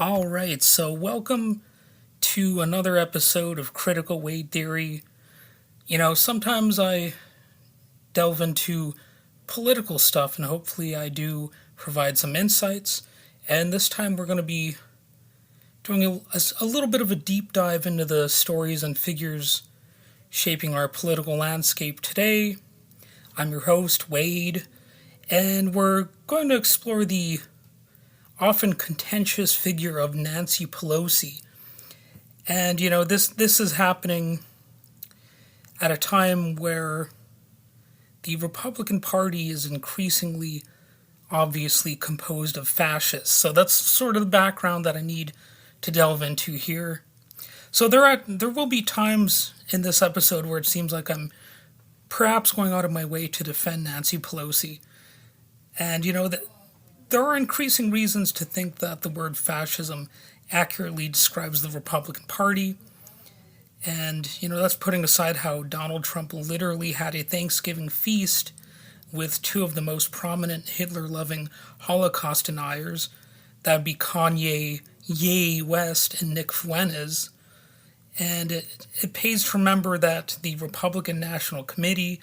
All right, so welcome to another episode of Critical Weight Theory. Sometimes I delve into political stuff and hopefully I do provide some insights. And this time we're going to be doing a little bit of a deep dive into the stories and figures shaping our political landscape today. I'm your host, Wade, and we're going to explore the often contentious figure of Nancy Pelosi. And this is happening at a time where the Republican Party is increasingly obviously composed of fascists. So that's sort of the background that I need to delve into here. So there will be times in this episode where it seems like I'm perhaps going out of my way to defend Nancy Pelosi. And that there are increasing reasons to think that the word fascism accurately describes the Republican Party. And, that's putting aside how Donald Trump literally had a Thanksgiving feast with two of the most prominent Hitler-loving Holocaust deniers. That would be Kanye Ye West and Nick Fuentes. And it pays to remember that the Republican National Committee,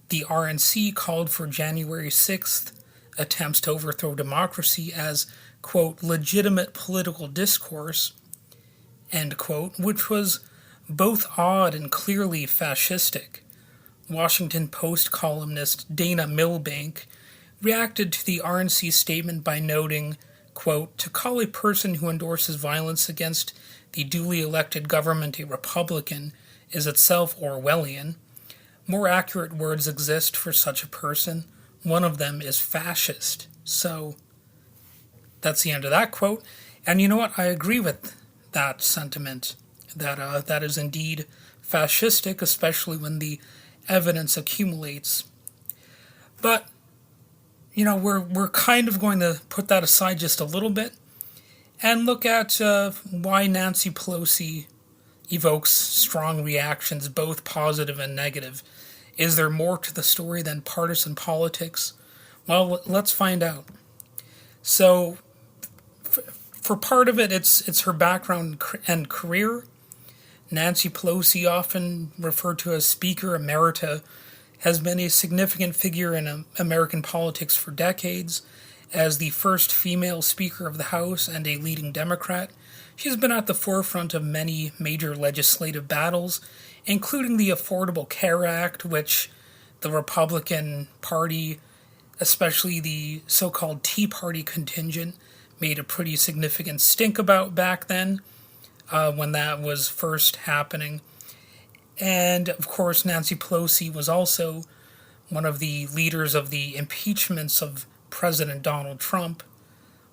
the RNC, called for January 6th attempts to overthrow democracy as, quote, legitimate political discourse, end quote, which was both odd and clearly fascistic. Washington Post columnist Dana Milbank reacted to the RNC statement by noting, quote, to call a person who endorses violence against the duly elected government a Republican is itself Orwellian. More accurate words exist for such a person. One of them is fascist. So that's the end of that quote. And you know what? I agree with that sentiment. That is indeed fascistic, especially when the evidence accumulates. But we're kind of going to put that aside just a little bit and look at why Nancy Pelosi evokes strong reactions, both positive and negative. Is there more to the story than partisan politics? Well, let's find out. So, for part of it, it's her background and career. Nancy Pelosi, often referred to as Speaker Emerita, has been a significant figure in American politics for decades. As the first female Speaker of the House and a leading Democrat, she has been at the forefront of many major legislative battles, including the Affordable Care Act, which the Republican Party, especially the so-called Tea Party contingent, made a pretty significant stink about back then when that was first happening. And, of course, Nancy Pelosi was also one of the leaders of the impeachments of President Donald Trump,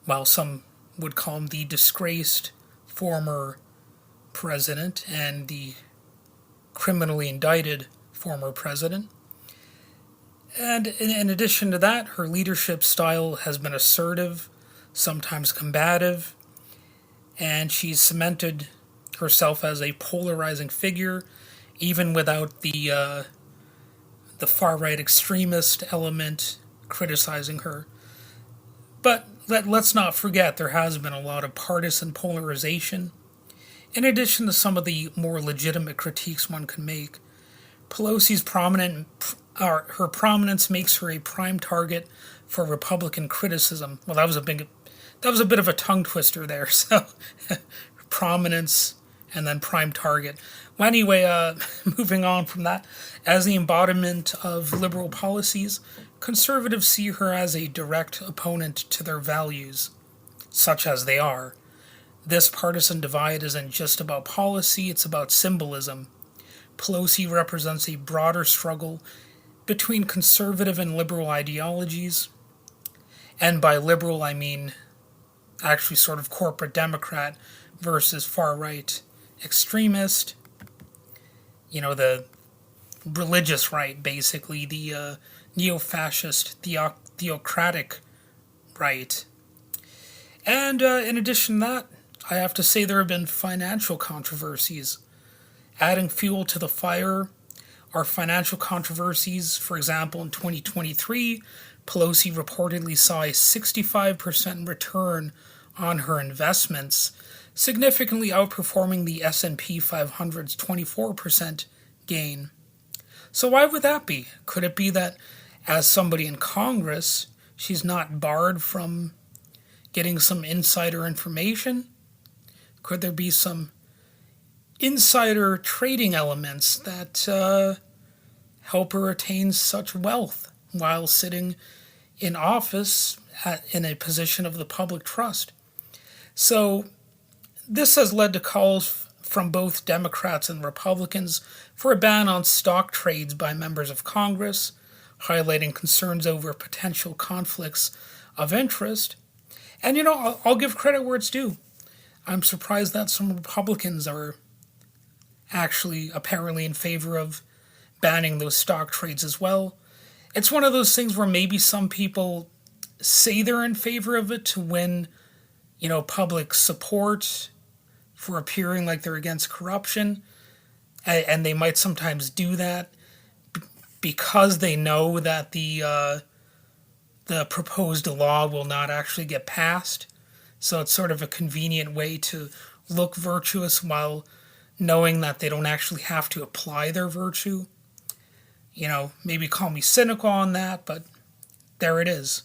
while some would call him the disgraced former president and the criminally indicted former president. And in addition to that, her leadership style has been assertive, sometimes combative, and she's cemented herself as a polarizing figure, even without the far-right extremist element criticizing her. But let's not forget there has been a lot of partisan polarization. In addition to some of the more legitimate critiques one can make, Pelosi's her prominence makes her a prime target for Republican criticism. Well, that was a bit of a tongue twister there. So, prominence and then prime target. Well, anyway, moving on from that, as the embodiment of liberal policies, conservatives see her as a direct opponent to their values, such as they are. This partisan divide isn't just about policy, it's about symbolism. Pelosi represents a broader struggle between conservative and liberal ideologies. And by liberal, I mean actually sort of corporate Democrat versus far-right extremist. The religious right, basically, the neo-fascist, theocratic right. And in addition to that, I have to say there have been financial controversies. Adding fuel to the fire are financial controversies. For example, in 2023, Pelosi reportedly saw a 65% return on her investments, significantly outperforming the S&P 500's 24% gain. So why would that be? Could it be that as somebody in Congress, she's not barred from getting some insider information? Could there be some insider trading elements that help her attain such wealth while sitting in office in a position of the public trust? So this has led to calls from both Democrats and Republicans for a ban on stock trades by members of Congress, highlighting concerns over potential conflicts of interest. And I'll give credit where it's due. I'm surprised that some Republicans are actually apparently in favor of banning those stock trades as well. It's one of those things where maybe some people say they're in favor of it to win, public support for appearing like they're against corruption. And they might sometimes do that because they know that the proposed law will not actually get passed. So it's sort of a convenient way to look virtuous while knowing that they don't actually have to apply their virtue. Maybe call me cynical on that, but there it is.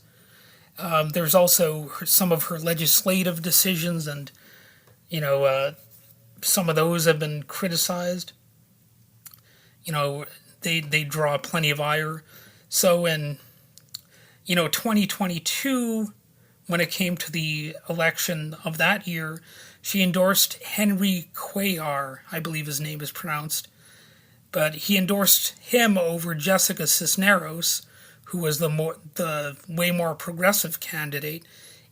There's also some of her legislative decisions, and some of those have been criticized. They draw plenty of ire. So in 2022, when it came to the election of that year, she endorsed Henry Cuellar, I believe his name is pronounced, but he endorsed him over Jessica Cisneros, who was the way more progressive candidate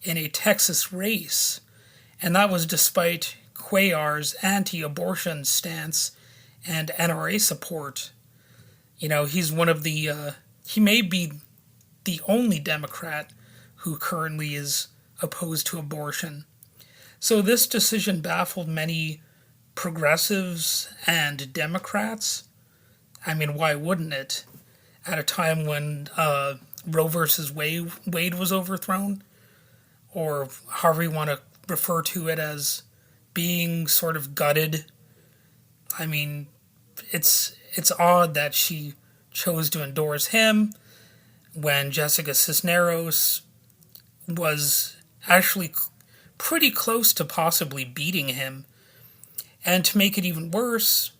in a Texas race. And that was despite Cuellar's anti-abortion stance and NRA support. He's one of he may be the only Democrat who currently is opposed to abortion. So this decision baffled many progressives and Democrats. I mean, why wouldn't it? At a time when Roe versus Wade was overthrown, or however you want to refer to it, as being sort of gutted. I mean, it's odd that she chose to endorse him when Jessica Cisneros was actually pretty close to possibly beating him. And to make it even worse,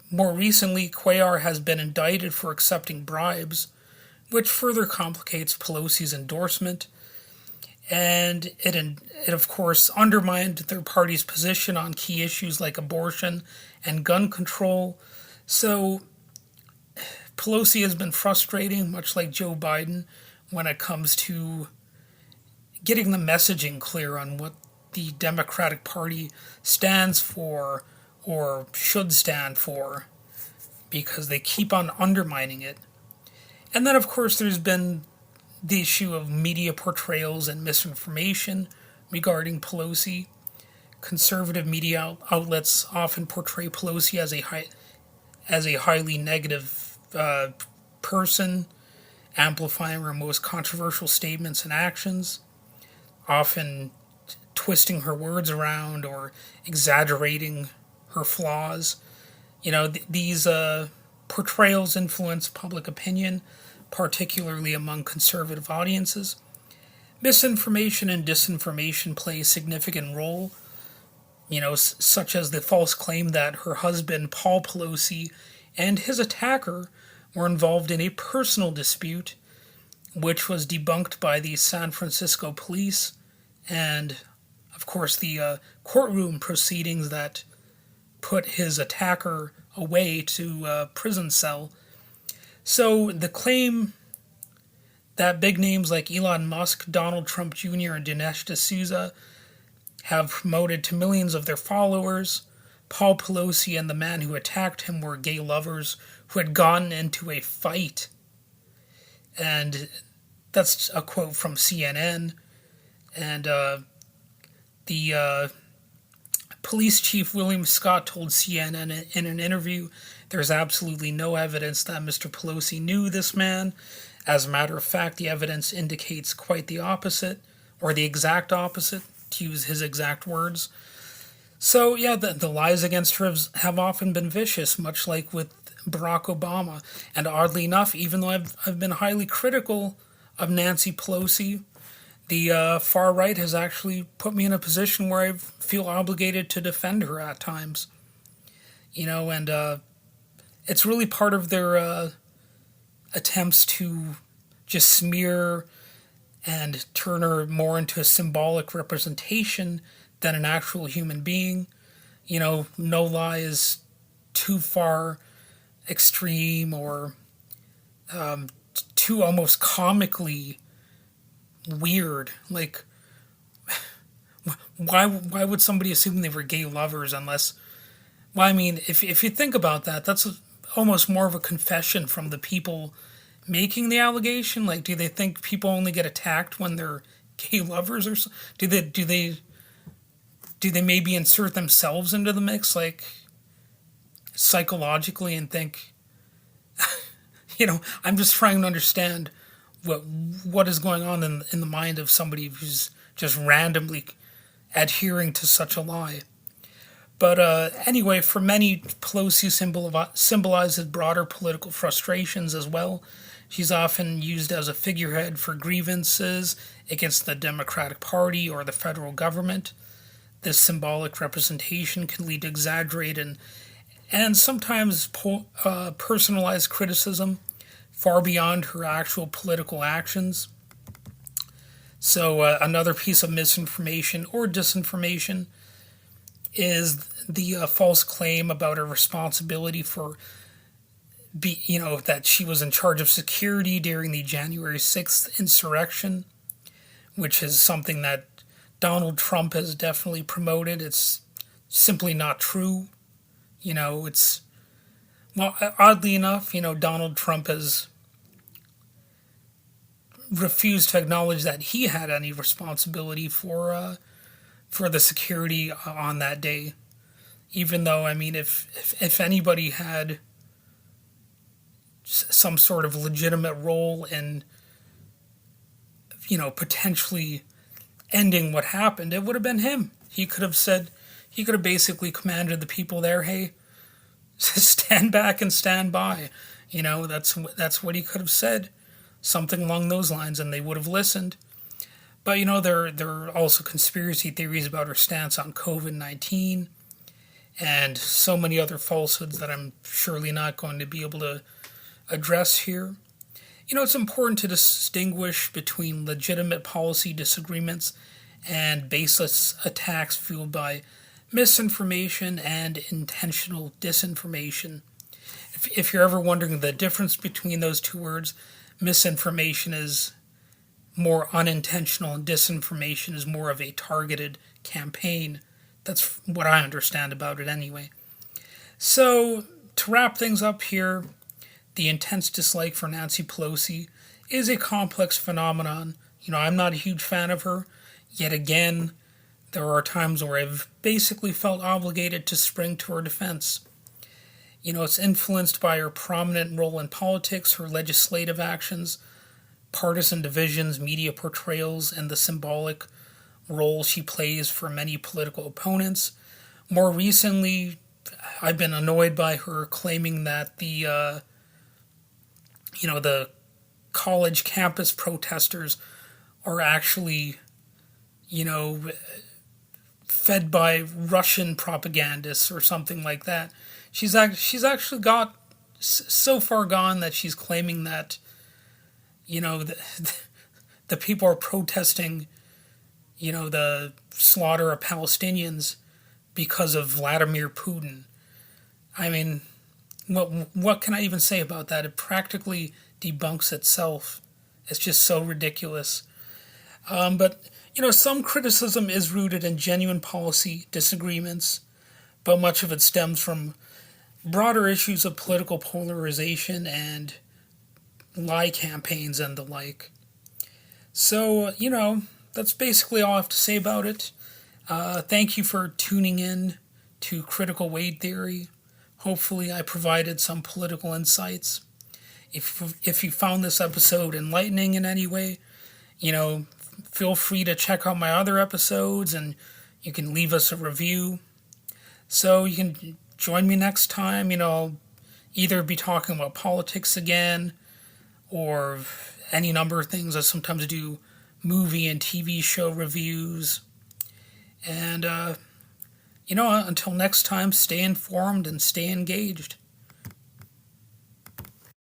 more recently, Cuellar has been indicted for accepting bribes, which further complicates Pelosi's endorsement. And it of course undermined their party's position on key issues like abortion and gun control. So Pelosi has been frustrating, much like Joe Biden, when it comes to getting the messaging clear on what the Democratic Party stands for or should stand for, because they keep on undermining it. And then, of course, there's been the issue of media portrayals and misinformation regarding Pelosi. Conservative media outlets often portray Pelosi as a highly negative person, amplifying her most controversial statements and actions, often twisting her words around or exaggerating her flaws. These portrayals influence public opinion, particularly among conservative audiences. Misinformation and disinformation play a significant role, such as the false claim that her husband, Paul Pelosi, and his attacker were involved in a personal dispute, which was debunked by the San Francisco police, and, of course, the courtroom proceedings that put his attacker away to a prison cell. So the claim that big names like Elon Musk, Donald Trump Jr., and Dinesh D'Souza have promoted to millions of their followers Paul Pelosi and the man who attacked him were gay lovers who had gotten into a fight. And that's a quote from CNN. And the police chief William Scott told CNN in an interview there's absolutely no evidence that Mr. Pelosi knew this man, As a matter of fact, the evidence indicates quite the opposite, or the exact opposite, to use his exact words. So, yeah, the lies against her have often been vicious, much like with Barack Obama. And oddly enough, even though I've been highly critical of Nancy Pelosi, the far right has actually put me in a position where I feel obligated to defend her at times. And it's really part of their attempts to just smear and turn her more into a symbolic representation than an actual human being. No lie is too far extreme or too almost comically weird. Like, why would somebody assume they were gay lovers unless... Well, I mean, if you think about that, that's almost more of a confession from the people making the allegation. Like, do they think people only get attacked when they're gay lovers, or do they maybe insert themselves into the mix, like, psychologically, and think, I'm just trying to understand what is going on in the mind of somebody who's just randomly adhering to such a lie. But anyway, for many, Pelosi symbolizes broader political frustrations as well. She's often used as a figurehead for grievances against the Democratic Party or the federal government. This symbolic representation can lead to exaggerated and sometimes personalized criticism far beyond her actual political actions. So another piece of misinformation or disinformation is the false claim about her responsibility for that she was in charge of security during the January 6th insurrection, which is something that Donald Trump has definitely promoted. It's simply not true. Oddly enough, Donald Trump has refused to acknowledge that he had any responsibility for the security on that day. Even though, I mean, if anybody had some sort of legitimate role in, potentially ending what happened, it would have been him. He could have basically commanded the people there, hey, stand back and stand by. That's what he could have said. Something along those lines, and they would have listened. But, there are also conspiracy theories about her stance on COVID-19 and so many other falsehoods that I'm surely not going to be able to address here. It's important to distinguish between legitimate policy disagreements and baseless attacks fueled by misinformation and intentional disinformation. If you're ever wondering the difference between those two words, misinformation is more unintentional and disinformation is more of a targeted campaign. That's what I understand about it anyway. So, to wrap things up here, the intense dislike for Nancy Pelosi is a complex phenomenon. I'm not a huge fan of her. Yet again, there are times where I've basically felt obligated to spring to her defense. It's influenced by her prominent role in politics, her legislative actions, partisan divisions, media portrayals, and the symbolic role she plays for many political opponents. More recently, I've been annoyed by her claiming that the college campus protesters are actually, fed by Russian propagandists or something like that. She's actually got so far gone that she's claiming that, the people are protesting, the slaughter of Palestinians because of Vladimir Putin. I mean, what can I even say about that? It practically debunks itself. It's just so ridiculous. But some criticism is rooted in genuine policy disagreements, but much of it stems from broader issues of political polarization and lie campaigns and the like. So, that's basically all I have to say about it. Thank you for tuning in to Critical Weight Theory. Hopefully I provided some political insights. If you found this episode enlightening in any way, feel free to check out my other episodes, and you can leave us a review. So you can join me next time. I'll either be talking about politics again, or any number of things. I sometimes do movie and TV show reviews. And, until next time, stay informed and stay engaged.